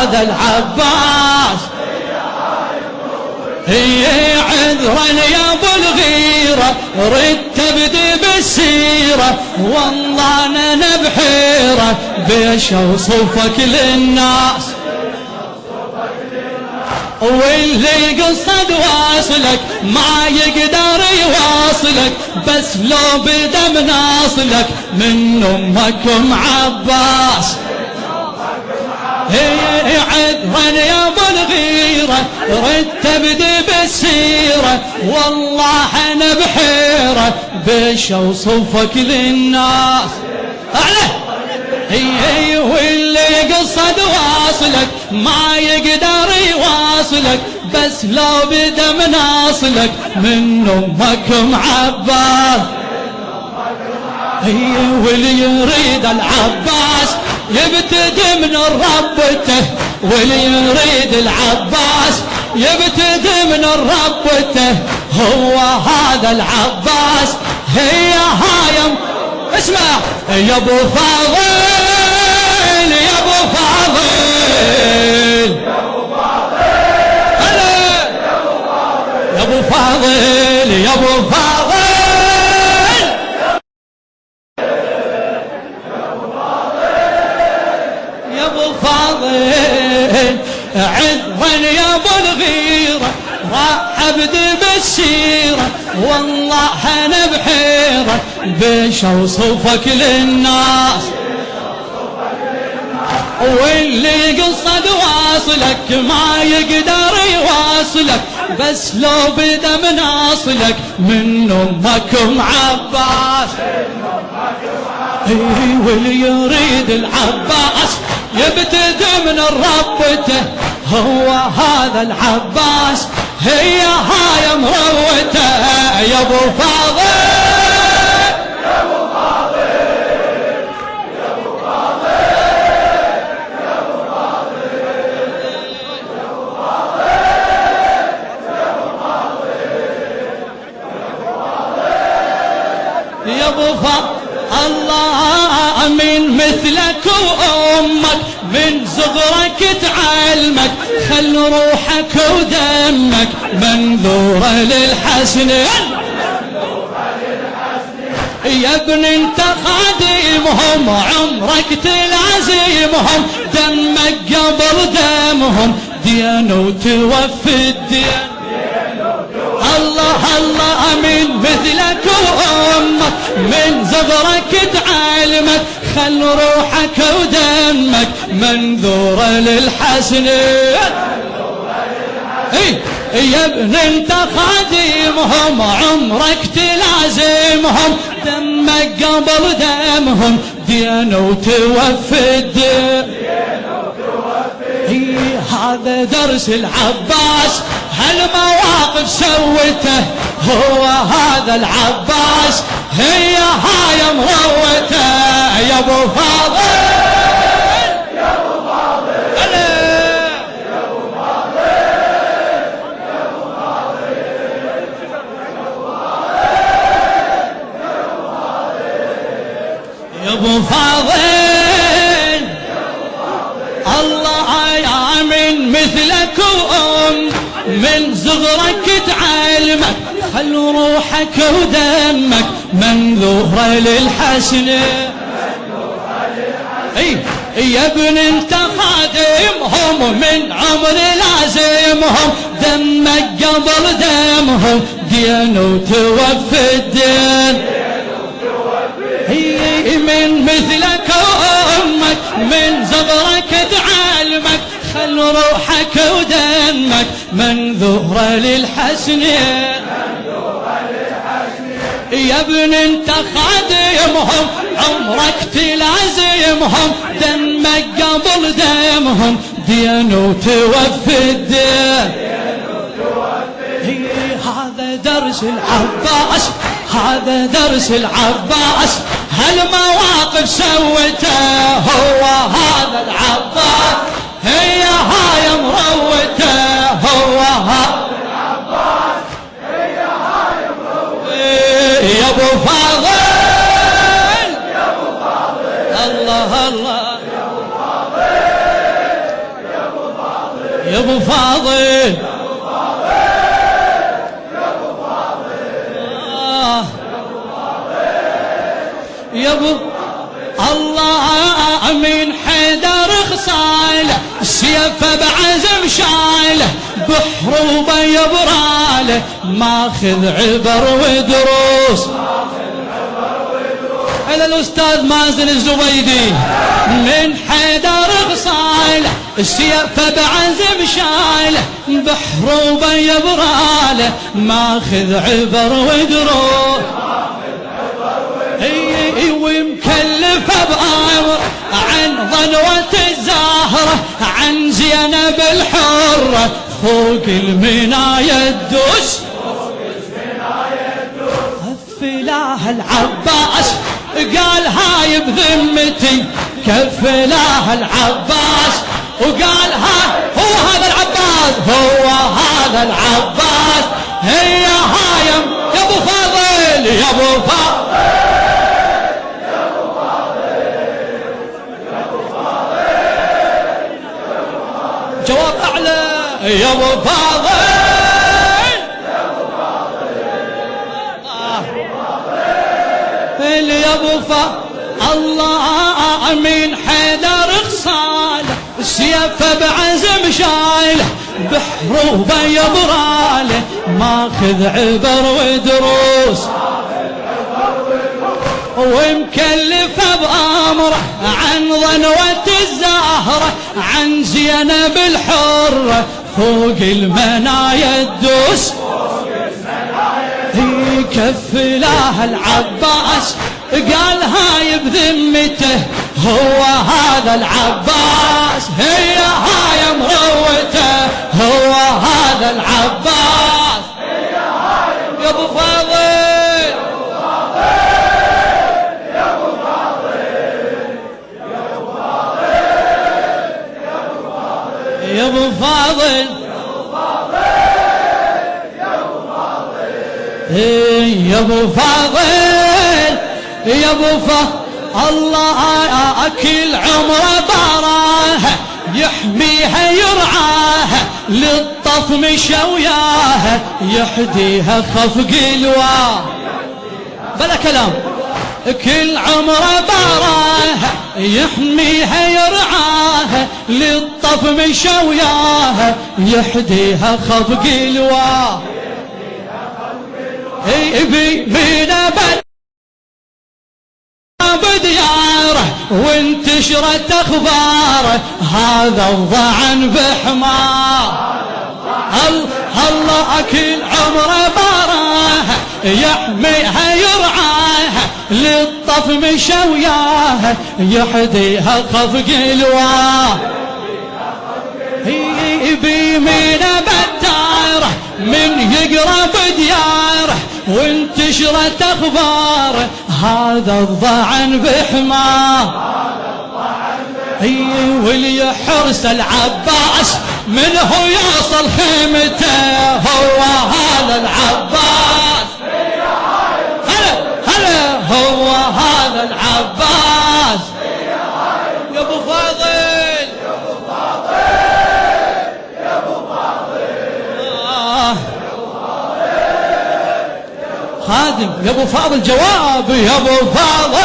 هذا العباس هي عذرا يا ابو الغيرة ردت ابدي بالسيرة والله انا بحيرة بيش اوصفك للناس واللي قصد واصلك ما يقدر يواصلك بس لو بدم ناصلك من امك ام عباس هي عذرا يا ابو الغيرة ردت ابدي بالسيرة والله انا بحيرة بيش اوصفك للناس اعلى هي واللي قصد واصلك ما يقدر يواصلك بس لو بدم ناصلك من امك ام عباس هي واللي يريد العباس يبتدي من ربته واللي يريد العباس يبتدي من ربته هو هذا العباس هي هايم اسمع يا ابو فاضل يا ابو فاضل يا ابو فاضل يا ابو فاضل يا ابو فاضل عذرا يا ابو الغيرة راح ابدي بالسيرة والله انا بحيرة بيش اوصفك للناس واللي قصد واصلك ما يقدر يواصلك بس لو بدم ناصلك من امك ام عباس واللي يريد العباس يبتدي من ربته هو هذا العباس هي هاي مروته يا ابو فاضل يا ابو فاضل يا ابو فاضل يا ابو فاضل يا ابو فاضل يا ابو فاضل يا ابو فاضل الله من مثلك وامك من صغرك تعلمك خل روحك ودمك منذورة للحسنين يا ابن انت خادمهم عمرك تلازمهم دمك قبل دمهم دين وتوفي الدين الله الله من مثلك وامك من صغرك تعلمك خل روحك ودمك منذورة للحسنين يا ابن انت خادمهم عمرك تلازمهم دمك قبل دمهم دين وتوفي الدين هذا درس العباس هالمواقف سوته هو هذا العباس هي هاي مروته يا ابو فاضل يا ابو فاضل يا ابو فاضل يا ابو فاضل يا ابو فاضل الله يا من مثلك وام من صغرك تعلمك خل روحك ودمك منذورة للحسنين يا ابن انت خادمهم من عمر لازمهم دمك قبل دمهم دين وتوفي الدين من مثلك وامك من صغرك تعلمك خل روحك ودمك منذورة للحسنين يا ابن انت خادمهم عمرك تلازمهم دمك قبل دمهم دين وتوفي الدين هذا درس العباس هذا درس العباس هالمواقف سوته هو هذا العباس هي هاي مروته هو هذا العباس هي هاي مروته يا ابو فاضل يا ابو فاضل الله الله يا ابو فاضل يا ابو يا ابو فاضل يا ابو الله من حيدر خصاله سيفه بعزم شايله بحروبه يبراله ماخذ عبر ودروس على الأستاذ مازن الزبيدي من حيدر غصاله سيفه بعزم شايله بحروبه يبراله ماخذ عبر ودروس ومكلفه بأمر عن ظنوة الزهرة عن زينب الحرة فوق المنايا الدوس كفلاه العباس قال هاي بذمتي كفلاه العباس وقال هو هذا العباس هو هذا العباس هي هايم يا ابو فاضل يا ابو فاضل جواب أعلى يا ابو فاضل يا ابو فاضل الله من حيدر خصاله سيفه بعزم شايله بحروبه يبراله ماخذ عبر ودروس ومكلفه بأمره عن ظنوة الزهرة عن زينب الحرة فوق المنايا الدوس كفلاه العباس قال هاي بذمته هو هذا العباس هي هاي مروته هو هذا العباس يا ابو فاضل يا ابو فاضل يا ابو فاضل يا ابو فاضل الله كل عمره براها يحميها يرعاها للطف مشوياها يحديها خف قلواه بلا كلام كل عمره براها يحميها يرعاها للطف مشوياها يحديها خف قلواه بينا بدياره وانتشرت اخباره هذا الضعن بحماه الله كل عمره براها يحميها يرعاها للطف مشوياها يحديها خف قلواه بيمينه بداره من يقرب دياره وانتشرت اخباره هذا الضعن بحماه واللي يحرس العباس منه يوصل خيمته هو هذا العباس هلا هو هذا العباس يا ابو فاضل خادم يا ابو فاضل جواب يا ابو فاضل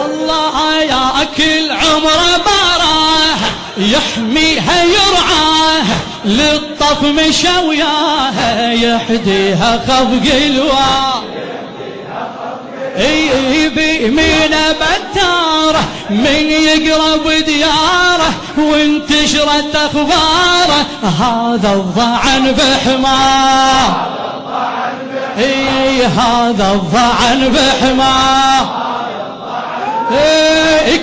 الله يا كل عمره براها يحميها يرعاها للطف مشوياها يحديها خف قلواه بيمينه بتاره من يقرب دياره وانتشرت اخباره هذا الضعن بحماه هذا الضعن بحماه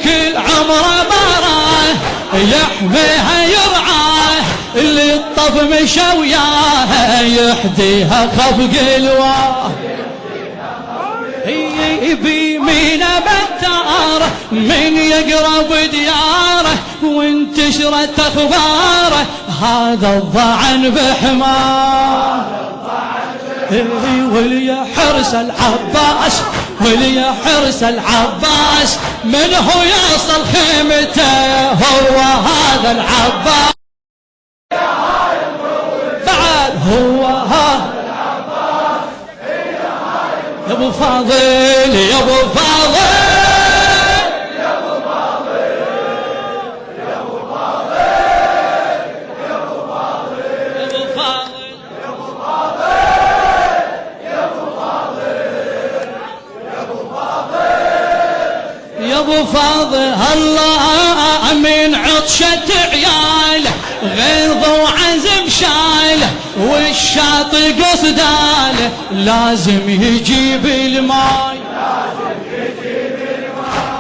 كل عمره براه يحميها يرعاه للطف مشوياها يحديها خف قلواه بيمينه بتاره من يقرب دياره وانتشرت اخباره هذا الضعن بحماه ولي حرس العباس ولي حرس العباس من هو يصل خيمته هو هذا العباس بعد هو هذا العباس يا ابو فاضل يا ابو فاضل يا ابو فاضل الله من عطشة عياله غيظ وعزم شايله والشاطئ قصداله لازم يجيب الماي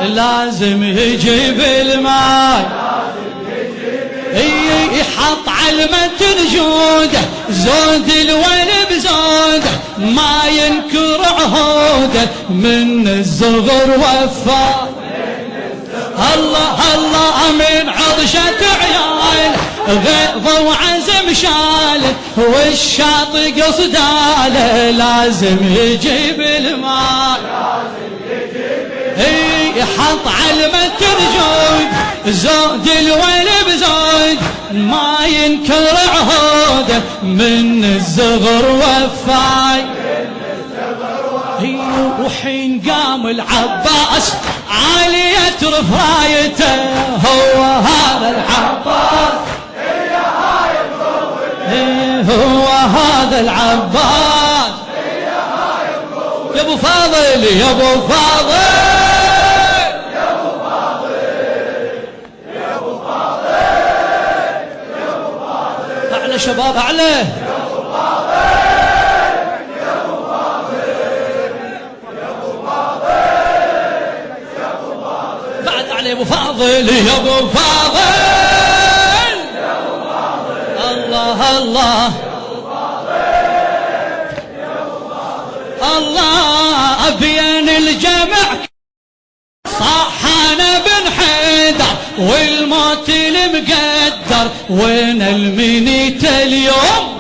لازم يجيب الماي يحط علمة جوده زود الولد بزوده ما ينكر عهوده من الصغر وفاه الله الله من عطشة عيال غيظ وعزم شاله والشاطئ قصداله لازم يجيب الماء يحط علمة الجود زود الولد بزود ما ينكر عهوده من الصغر وفاي وحين قام العباس عالية رفايته هو هذا العباس هو هذا العباس يا ابو فاضل يا ابو فاضل اعلى شباب اعلى يا ابو فاضل يا ابو فاضل الله الله الله بين الجمع صاحنا بن حيدر والموت المقدر وين المنيت اليوم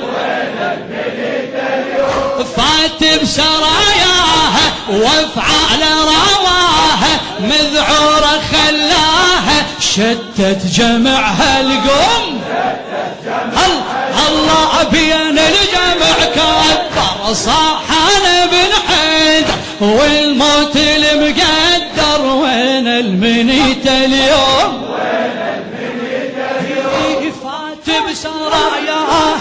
فات بسراياها وافعال رواها مذعورة خلاها شتت جمعها القوم الله بين الجمع كبر صاحنا بن حيدر والموت المقدر وين المنيت اليوم فات بسراياها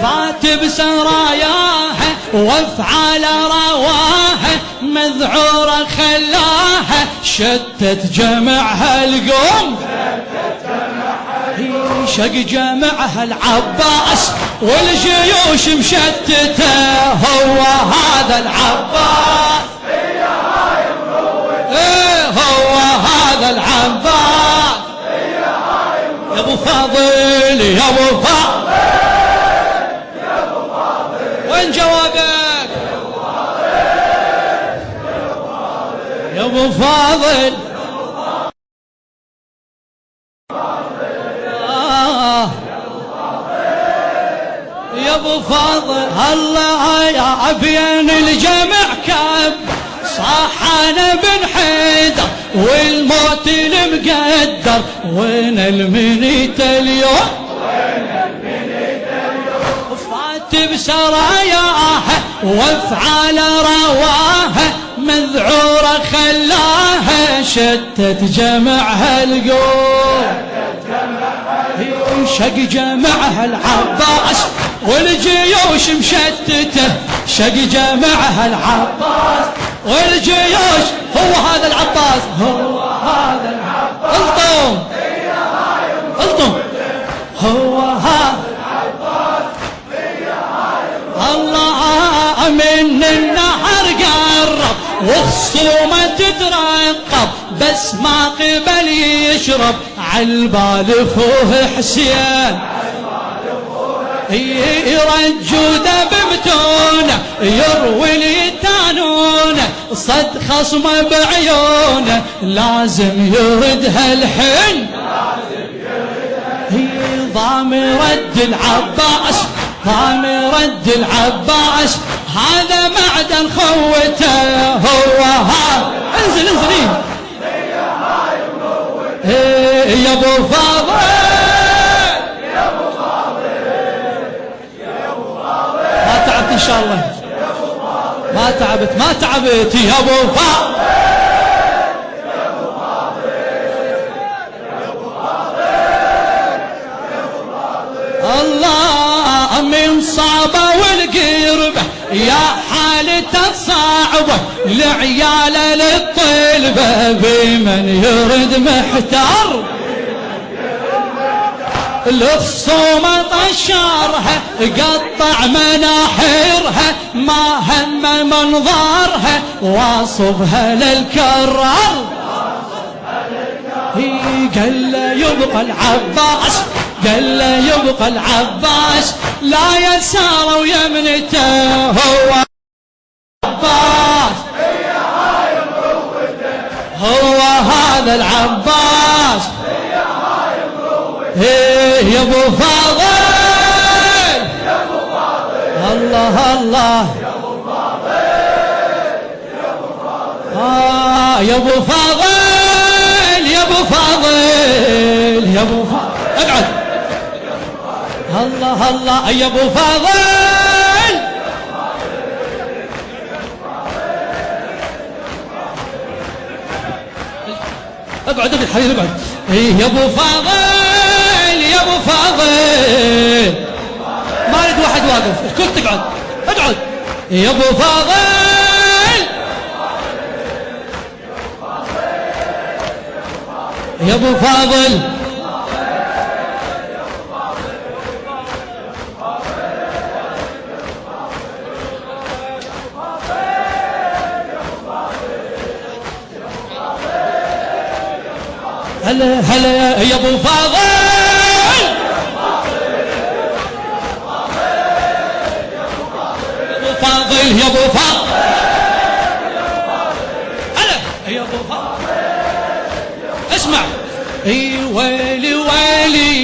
فات بسراياها وافعال رواها مذعورة خلاها شتت جمعها القوم شق جمعها العباس والجيوش مشتته هو هذا العباس هو هذا العباس يا ابو فاضل يا ابو فاضل وين جوابك يا ابو فاضل يا ابو فاضل الله يا بين الجمع كب صاحنا بن حيدر والموت المقدر وين المنيت اليوم فات بسراياها وافعال رواها مذعورة خلاها شتت جمعها القوم شق جمعها العباس والجيوش مشتته شق جمعها العباس والجيوش هو هذا العباس هو هذا العباس الطم الطم هو هذا العباس الله من النهر قرب وخصومه تترقب بس ما قبل يشرب عالبال اخوه حسين يرجوده بمتونه يروي اليتانونه صد خصمه بعيونه لازم يردها الحين ضام رد العباس ضام رد العباس هذا معدن خوته هو ها. انزل انزل يا ابو فاضل يا ابو فاضل يا ابو فاضل. ما تعبت ان شاء الله، ما تعبت يا ابو فاضل يا ابو فاضل يا ابو فاضل يا ابو فاضل. الله من صعبه والقربه يا حالته صعبه، لعياله للطلبه بمن يرد محتار. الخصومة طشارها قطع مناحرها، ما هم منظرها واصفها للكرار. قال له يبقى العباس، قال له يبقى العباس، لا يسار ويمنته هو العباس. هو هذا العباس يا ابو فاضل يا ابو فاضل. الله الله يا ابو فاضل يا ابو فاضل. يا ابو فاضل يا ابو فاضل يا ابو فاضل. اقعد. الله الله يا ابو فاضل. اقعد يا حبيبي اقعد. يا ابو فاضل يا ابو فاضل. ما اريد واحد واقف، اسكت اقعد اقعد. يا ابو فاضل يا ابو فاضل. هلا هلا يا ابو فاضل. ابو فاضل يا ابو فاضل. هلا يا ابو فاضل. اسمع. اي ويلي ويلي